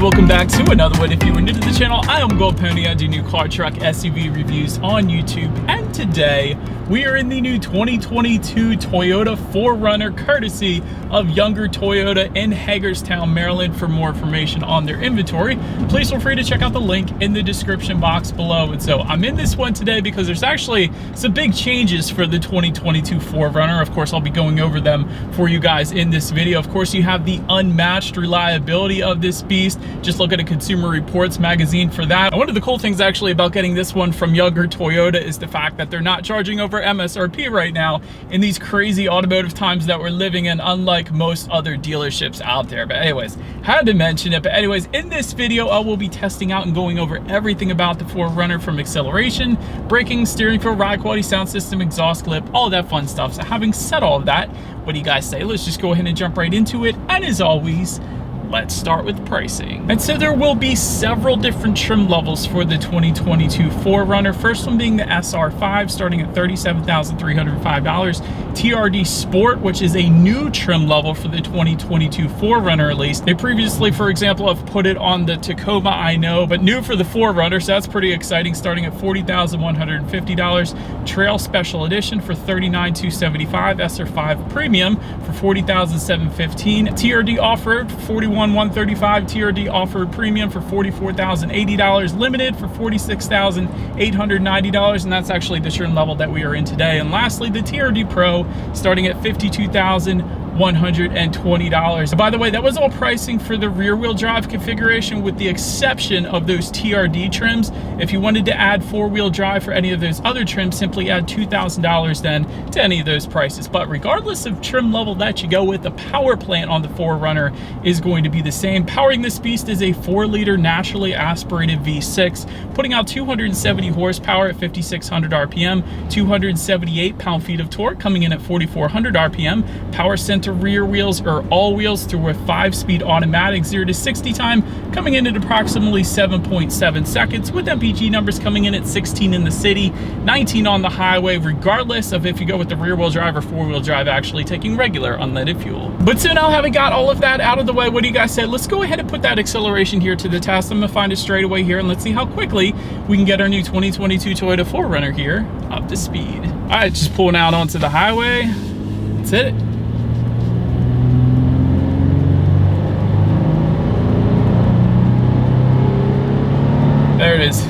welcome back to another one. If you are new to the channel, I am Gold Pony. I do new car, truck, SUV reviews on YouTube, and today we are in the new 2022 Toyota 4Runner, courtesy of Younger Toyota in Hagerstown, Maryland. For more information on their inventory, please feel free to check out the link in the description box below. And so I'm in this one today because there's actually some big changes for the 2022 4Runner. Of course, I'll be going over them for you guys in this video. Of course, you have the unmatched reliability of this beast. Just look at a Consumer Reports magazine for that. One of the cool things actually about getting this one from Younger Toyota is the fact that they're not charging over MSRP right now in these crazy automotive times that we're living in, unlike most other dealerships out there. But anyways, had to mention it. But anyways, in this video, I will be testing out and going over everything about the 4Runner, from acceleration, braking, steering feel, ride quality, sound system, exhaust clip, all that fun stuff. So having said all of that, what do you guys say? Let's just go ahead and jump right into it. And as always, let's start with pricing. And so there will be several different trim levels for the 2022 4Runner. First one being the SR5, starting at $37,305. TRD Sport, which is a new trim level for the 2022 4Runner at least. They previously, for example, have put it on the Tacoma, I know, but new for the 4Runner, so that's pretty exciting, starting at $40,150. Trail Special Edition for $39,275. SR5 Premium for $40,715. TRD Off-Road for $41,135. TRD Off-Road Premium for $44,080. Limited for $46,890, and that's actually the trim level that we are in today. And lastly, the TRD Pro, starting at $52,120. By the way, that was all pricing for the rear-wheel drive configuration, with the exception of those TRD trims. If you wanted to add four-wheel drive for any of those other trims, simply add $2,000 then to any of those prices. But regardless of trim level that you go with, the power plant on the 4Runner is going to be the same. Powering this beast is a 4-liter naturally aspirated V6, putting out 270 horsepower at 5,600 RPM, 278 pound-feet of torque, coming in at 4,400 RPM. Power center rear wheels are all wheels through a 5-speed automatic 0 to 60 time, coming in at approximately 7.7 seconds, with MPG numbers coming in at 16 in the city, 19 on the highway, regardless of if you go with the rear-wheel drive or four-wheel drive, actually taking regular unleaded fuel. But so now, having got all of that out of the way, what do you guys say? Let's go ahead and put that acceleration here to the test. I'm gonna find it straight away here, and let's see how quickly we can get our new 2022 Toyota 4Runner here up to speed. All right, just pulling out onto the highway. Let's hit it. There it is.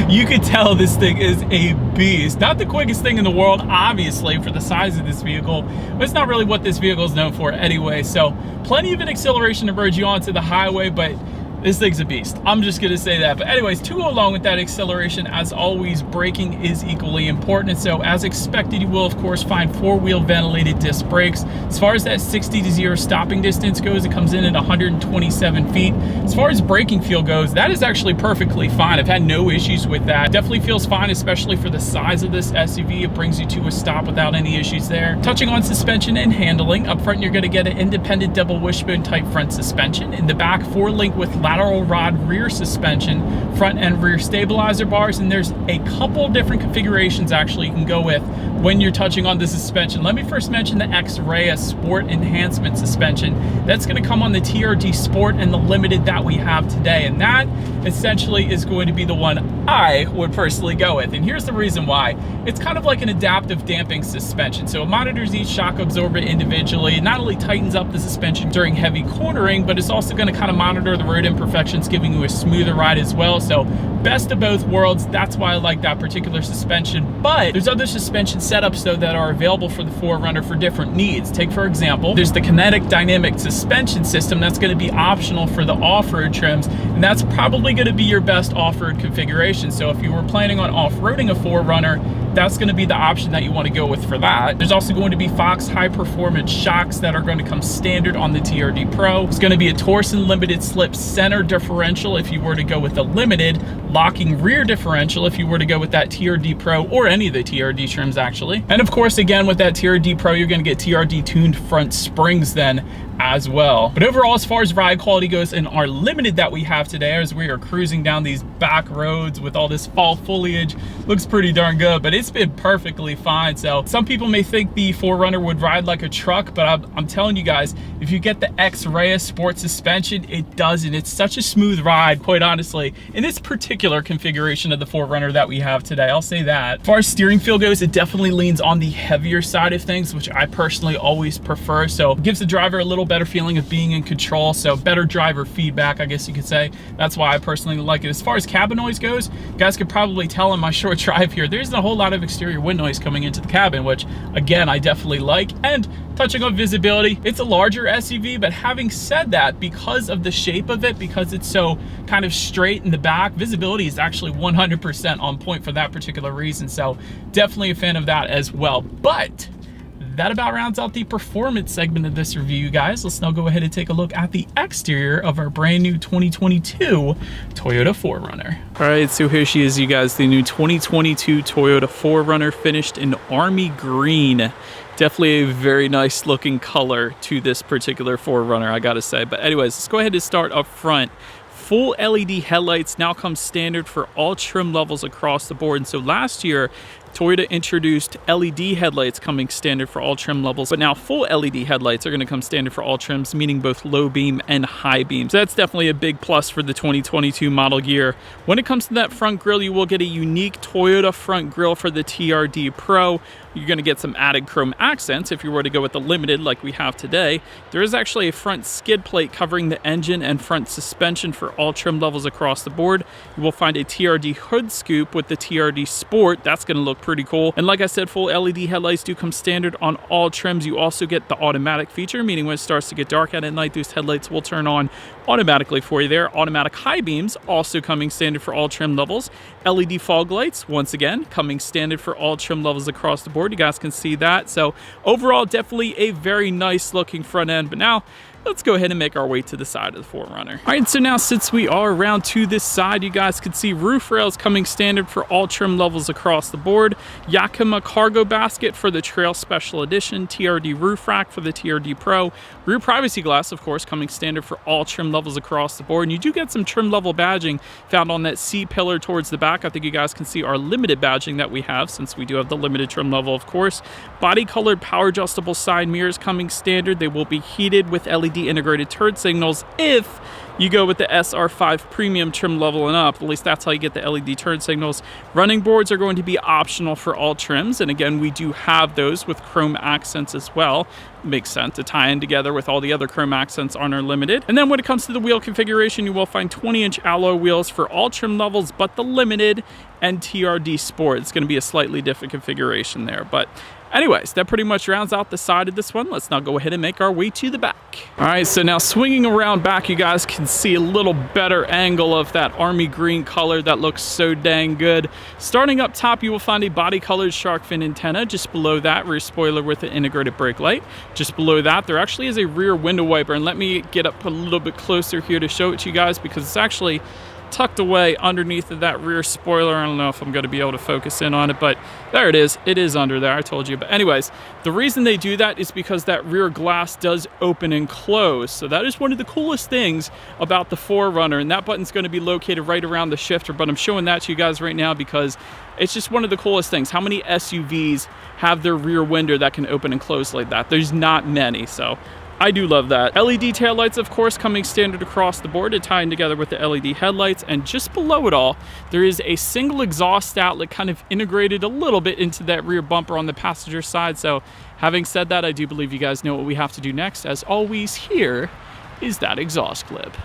You could tell this thing is a beast. Not the quickest thing in the world, obviously, for the size of this vehicle, but it's not really what this vehicle is known for anyway. So plenty of an acceleration to urge you onto the highway, but this thing's a beast. I'm just gonna say that. But anyways, to go along with that acceleration, as always, braking is equally important. And so as expected, you will of course find 4-wheel ventilated disc brakes. As far as that 60 to 0 stopping distance goes, it comes in at 127 feet. As far as braking feel goes, that is actually perfectly fine. I've had no issues with that. Definitely feels fine, especially for the size of this SUV. It brings you to a stop without any issues there. Touching on suspension and handling, up front you're gonna get an independent double wishbone type front suspension. In the back, 4-link with lateral rod rear suspension, front and rear stabilizer bars, and there's a couple different configurations actually you can go with when you're touching on the suspension. Let me first mention the X-Ray, a sport enhancement suspension. That's going to come on the TRD Sport and the Limited that we have today, and that essentially is going to be the one I would personally go with. And here's the reason why. It's kind of like an adaptive damping suspension, so it monitors each shock absorber individually. It not only tightens up the suspension during heavy cornering, but it's also going to kind of monitor the road imperfections, giving you a smoother ride as well. So best of both worlds. That's why I like that particular suspension. But there's other suspension setups though that are available for the 4Runner for different needs. Take for example, there's the kinetic dynamic suspension system. That's going to be optional for the off-road trims, and that's probably going to be your best off-road configuration. So if you were planning on off-roading a 4Runner, that's going to be the option that you want to go with for that. There's also going to be Fox high performance shocks that are going to come standard on the TRD Pro. It's going to be a Torsen limited slip center differential if you were to go with the Limited, locking rear differential if you were to go with that TRD Pro or any of the TRD trims actually. And of course, again, with that TRD Pro, you're going to get TRD tuned front springs then as well. But overall, as far as ride quality goes in our limited that we have today, as we are cruising down these back roads with all this fall foliage, looks pretty darn good, but it's been perfectly fine. So some people may think the 4Runner would ride like a truck, but I'm telling you guys, if you get the X-Ray sport suspension, it doesn't. It's such a smooth ride, quite honestly, in this particular configuration of the 4Runner that we have today. I'll say that. As far as steering feel goes, it definitely leans on the heavier side of things, which I personally always prefer. So it gives the driver a little better feeling of being in control. So better driver feedback, I guess you could say. That's why I personally like it. As far as cabin noise goes, you guys could probably tell in my short drive here, there's a whole lot of exterior wind noise coming into the cabin, which again, I definitely like. And touching on visibility, it's a larger SUV, but having said that, because of the shape of it, because it's so kind of straight in the back, visibility is actually 100% on point for that particular reason. So definitely a fan of that as well. But that about rounds out the performance segment of this review, guys. Let's now go ahead and take a look at the exterior of our brand new 2022 Toyota 4Runner. All right, so here she is, you guys, the new 2022 Toyota 4Runner, finished in army green. Definitely a very nice looking color to this particular 4Runner, I gotta say. But anyways, let's go ahead and start up front. Full LED headlights now come standard for all trim levels across the board. And so last year, Toyota introduced LED headlights coming standard for all trim levels, but now full LED headlights are going to come standard for all trims, meaning both low beam and high beam. So that's definitely a big plus for the 2022 model year. When it comes to that front grille, you will get a unique Toyota front grille for the TRD Pro. You're going to get some added chrome accents if you were to go with the limited like we have today. There is actually a front skid plate covering the engine and front suspension for all trim levels across the board. You will find a TRD hood scoop with the TRD Sport. That's going to look pretty cool. And like I said, full LED headlights do come standard on all trims. You also get the automatic feature, meaning when it starts to get dark out at night, those headlights will turn on automatically for you there. Automatic high beams also coming standard for all trim levels. LED fog lights, once again, coming standard for all trim levels across the board. You guys can see that. So overall, definitely a very nice looking front end. But now, let's go ahead and make our way to the side of the 4Runner. All right, so now since we are around to this side, you guys can see roof rails coming standard for all trim levels across the board. Yakima cargo basket for the Trail Special Edition. TRD roof rack for the TRD Pro. Rear privacy glass, of course, coming standard for all trim levels across the board. And you do get some trim level badging found on that C pillar towards the back. I think you guys can see our limited badging that we have, since we do have the limited trim level, of course. Body colored power adjustable side mirrors coming standard. They will be heated with LED integrated turn signals if you go with the SR5 premium trim level and up. At least that's how you get the LED turn signals. Running boards are going to be optional for all trims, and again, we do have those with chrome accents as well. Makes sense to tie in together with all the other chrome accents on our limited. And then when it comes to the wheel configuration, you will find 20-inch alloy wheels for all trim levels but the limited and TRD Sport. It's going to be a slightly different configuration there, but anyways, that pretty much rounds out the side of this one. Let's now go ahead and make our way to the back. All right, so now swinging around back, you guys can see a little better angle of that army green color that looks so dang good. Starting up top, you will find a body colored shark fin antenna. Just below that, rear spoiler with an integrated brake light. Just below that, there actually is a rear window wiper, and let me get up a little bit closer here to show it to you guys, because it's actually tucked away underneath of that rear spoiler. I don't know if I'm going to be able to focus in on it, but there it is. It is under there, I told you. But anyways, the reason they do that is because that rear glass does open and close. So that is one of the coolest things about the 4Runner, and that button's going to be located right around the shifter, but I'm showing that to you guys right now because it's just one of the coolest things. How many SUVs have their rear window that can open and close like that? There's not many, so I do love that. LED taillights, of course, coming standard across the board to tie in together with the LED headlights. And just below it all, there is a single exhaust outlet kind of integrated a little bit into that rear bumper on the passenger side. So having said that, I do believe you guys know what we have to do next. As always, here is that exhaust clip.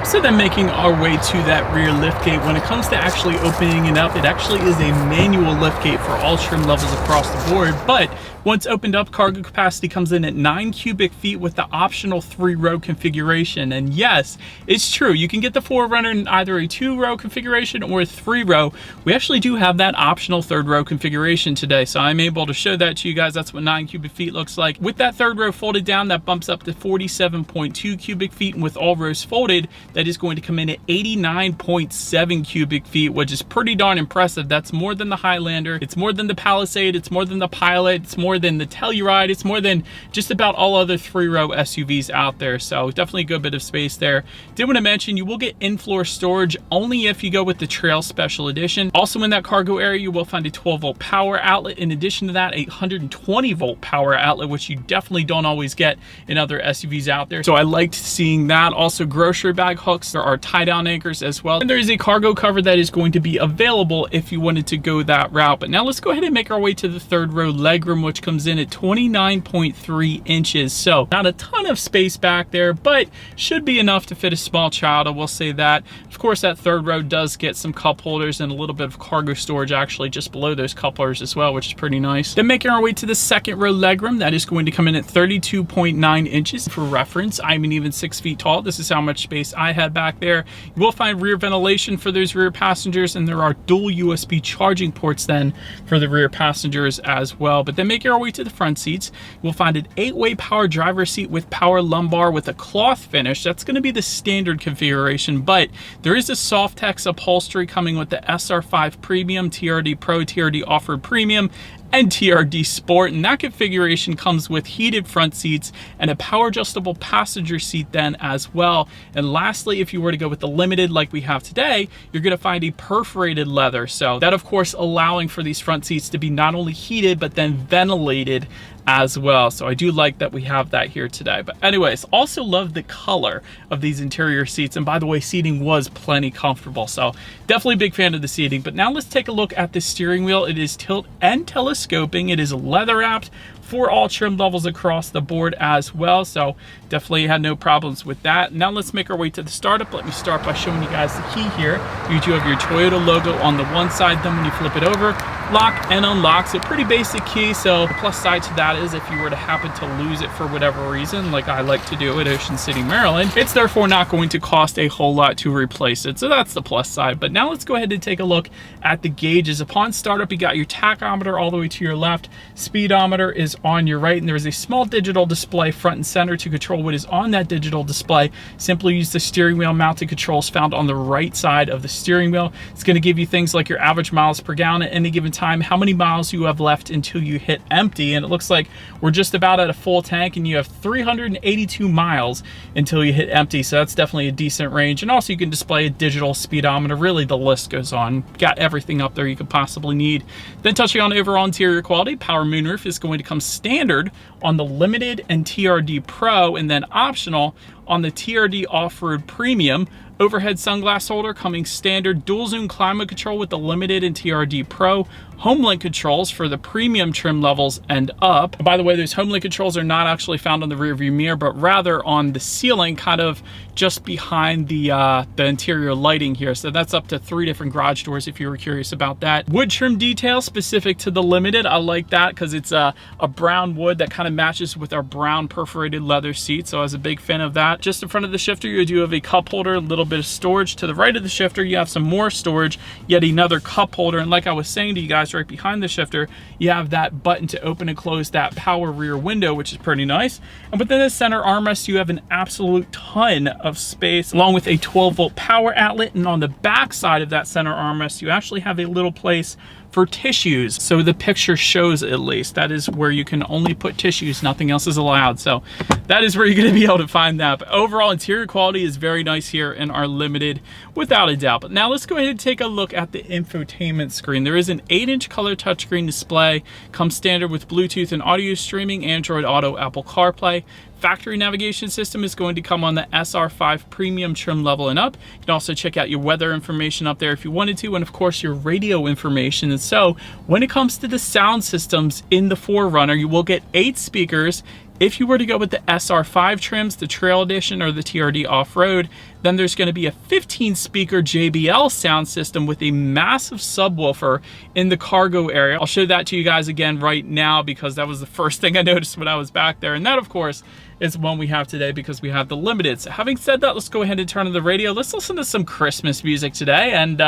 So then making our way to that rear liftgate, when it comes to actually opening it up, it actually is a manual liftgate for all trim levels across the board, but Once opened up, cargo capacity comes in at 9 cubic feet with the optional 3-row configuration. And yes, it's true, you can get the 4Runner in either a 2-row configuration or a 3-row. We actually do have that optional 3rd-row configuration today, so I'm able to show that to you guys. That's what 9 cubic feet looks like. With that 3rd row folded down, that bumps up to 47.2 cubic feet, and with all rows folded, that is going to come in at 89.7 cubic feet, which is pretty darn impressive. That's more than the Highlander, it's more than the Palisade, it's more than the Pilot, it's more than the Telluride, it's more than just about all other 3-row SUVs out there. So definitely a good bit of space there. Did want to mention, you will get in-floor storage only if you go with the Trail Special Edition. Also in that cargo area, you will find a 12-volt power outlet. In addition to that, a 120-volt power outlet, which you definitely don't always get in other SUVs out there. So I liked seeing that. Also grocery bag hooks. There are tie-down anchors as well. And there is a cargo cover that is going to be available if you wanted to go that route. But now let's go ahead and make our way to the 3rd row legroom, which comes in at 29.3 inches. So not a ton of space back there, but should be enough to fit a small child, I will say that. Of course, that 3rd row does get some cup holders and a little bit of cargo storage actually just below those cup holders as well, which is pretty nice. Then making our way to the 2nd row legroom, that is going to come in at 32.9 inches. For reference, I'm an even 6 feet tall. This is how much space I had back there. You will find rear ventilation for those rear passengers, and there are dual USB charging ports then for the rear passengers as well. But then making our way to the front seats, we'll find an 8-way power driver seat with power lumbar with a cloth finish. That's going to be the standard configuration, but there is a Softex upholstery coming with the SR5 Premium, TRD Pro, TRD Off-Road Premium, and TRD Sport, and that configuration comes with heated front seats and a power adjustable passenger seat then as well. And lastly, if you were to go with the Limited like we have today, you're going to find a perforated leather. So that, of course, allowing for these front seats to be not only heated but then ventilated as well. So I do like that we have that here today. But anyways, also love the color of these interior seats. And by the way, seating was plenty comfortable. So definitely a big fan of the seating. But now let's take a look at the steering wheel. It is tilt and telescoping. It is leather wrapped for all trim levels across the board as well. So definitely had no problems with that. Now let's make our way to the startup. Let me start by showing you guys the key here. You do have your Toyota logo on the one side. Then when you flip it over, lock and unlock. So pretty basic key. So the plus side to that is if you were to happen to lose it for whatever reason, like I like to do at Ocean City, Maryland, it's therefore not going to cost a whole lot to replace it. So that's the plus side. But now let's go ahead and take a look at the gauges. Upon startup, you got your tachometer all the way to your left. Speedometer is on your right, and there is a small digital display front and center. To control what is on that digital display, simply use the steering wheel mounted controls found on the right side of the steering wheel. It's going to give you things like your average miles per gallon at any given time, how many miles you have left until you hit empty, and it looks like we're just about at a full tank and you have 382 miles until you hit empty. So that's definitely a decent range. And also you can display a digital speedometer. Really, the list goes on. Got everything up there you could possibly need. Then touching on overall interior quality, power moonroof is going to come standard on the Limited and TRD Pro, and then optional on the TRD Off-Road Premium. Overhead sunglass holder coming standard. Dual zoom climate control with the Limited and TRD Pro. HomeLink controls for the premium trim levels and up. By the way, those HomeLink controls are not actually found on the rear view mirror, but rather on the ceiling, kind of just behind the interior lighting here. So that's up to 3 different garage doors if you were curious about that. Wood trim detail specific to the Limited. I like that because it's a brown wood that kind of matches with our brown perforated leather seat. So I was a big fan of that. Just in front of the shifter, you do have a cup holder, a little bit of storage. To the right of the shifter, you have some more storage, yet another cup holder. And like I was saying to you guys, right behind the shifter, you have that button to open and close that power rear window, which is pretty nice. And within the center armrest, you have an absolute ton of space, along with a 12-volt power outlet. And on the back side of that center armrest, you actually have a little place for tissues. So the picture shows, at least, that is where you can only put tissues, nothing else is allowed. So that is where you're going to be able to find that. But overall interior quality is very nice here in our Limited, without a doubt. But now let's go ahead and take a look at the infotainment screen. There is an 8-inch color touchscreen display, comes standard with Bluetooth and audio streaming, Android Auto, Apple CarPlay. Factory navigation system is going to come on the SR5 premium trim level and up. You can also check out your weather information up there if you wanted to, and of course your radio information. And so when it comes to the sound systems in the 4Runner, you will get 8 speakers. If you were to go with the SR5 trims, the Trail Edition or the TRD Off-Road, then there's going to be a 15-speaker JBL sound system with a massive subwoofer in the cargo area. I'll show that to you guys again right now because that was the first thing I noticed when I was back there. And that, of course, is one we have today because we have the Limited. So having said that, let's go ahead and turn on the radio. Let's listen to some Christmas music today, and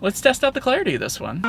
let's test out the clarity of this one.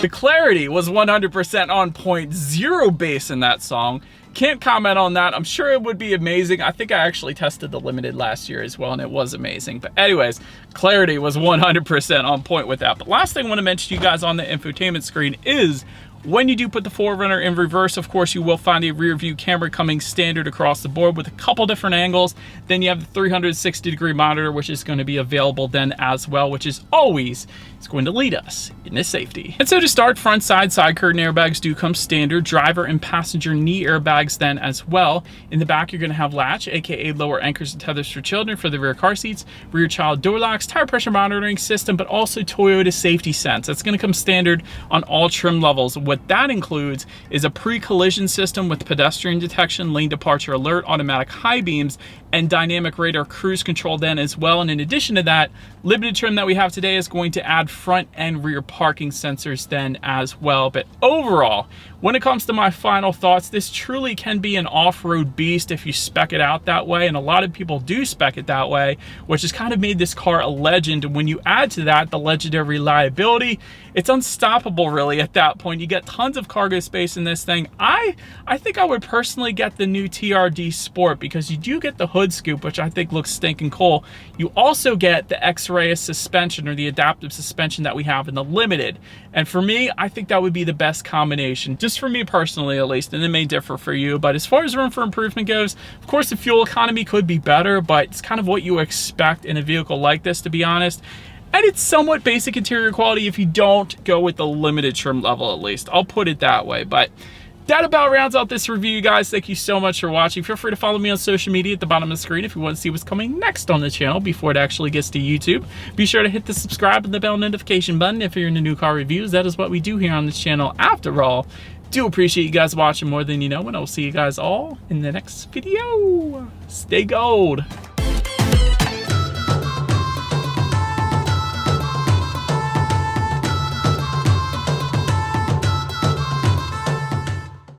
The clarity was 100% on point, 0 bass in that song. Can't comment on that. I'm sure it would be amazing. I think I actually tested the Limited last year as well, and it was amazing. But anyways, clarity was 100% on point with that. But last thing I want to mention to you guys on the infotainment screen is when you do put the 4Runner in reverse, of course, you will find a rear view camera coming standard across the board with a couple different angles. Then you have the 360-degree monitor, which is going to be available then as well, which is always going to lead us into safety. And so to start, front side curtain airbags do come standard. Driver and passenger knee airbags then as well. In the back, you're going to have latch, aka lower anchors and tethers for children for the rear car seats, rear child door locks, tire pressure monitoring system, but also Toyota Safety Sense. That's going to come standard on all trim levels. What that includes is a pre-collision system with pedestrian detection, lane departure alert, automatic high beams, and dynamic radar cruise control then as well. And in addition to that, Limited trim that we have today is going to add front and rear parking sensors then as well. But overall, when it comes to my final thoughts, this truly can be an off-road beast if you spec it out that way, and a lot of people do spec it that way, which has kind of made this car a legend. And when you add to that the legendary reliability, it's unstoppable really at that point. You get tons of cargo space in this thing. I think I would personally get the new TRD Sport because you do get the hood scoop, which I think looks stinking cool. You also get the X-Ray suspension or the adaptive suspension that we have in the Limited. And for me, I think that would be the best combination, just for me personally at least, and it may differ for you. But as far as room for improvement goes, of course the fuel economy could be better, but it's kind of what you expect in a vehicle like this, to be honest. And it's somewhat basic interior quality if you don't go with the Limited trim level, at least. I'll put it that way. But that about rounds out this review, guys. Thank you so much for watching. Feel free to follow me on social media at the bottom of the screen if you want to see what's coming next on the channel before it actually gets to YouTube. Be sure to hit the subscribe and the bell notification button if you're into new car reviews. That is what we do here on this channel after all. Do appreciate you guys watching more than you know, and I'll see you guys all in the next video. Stay gold.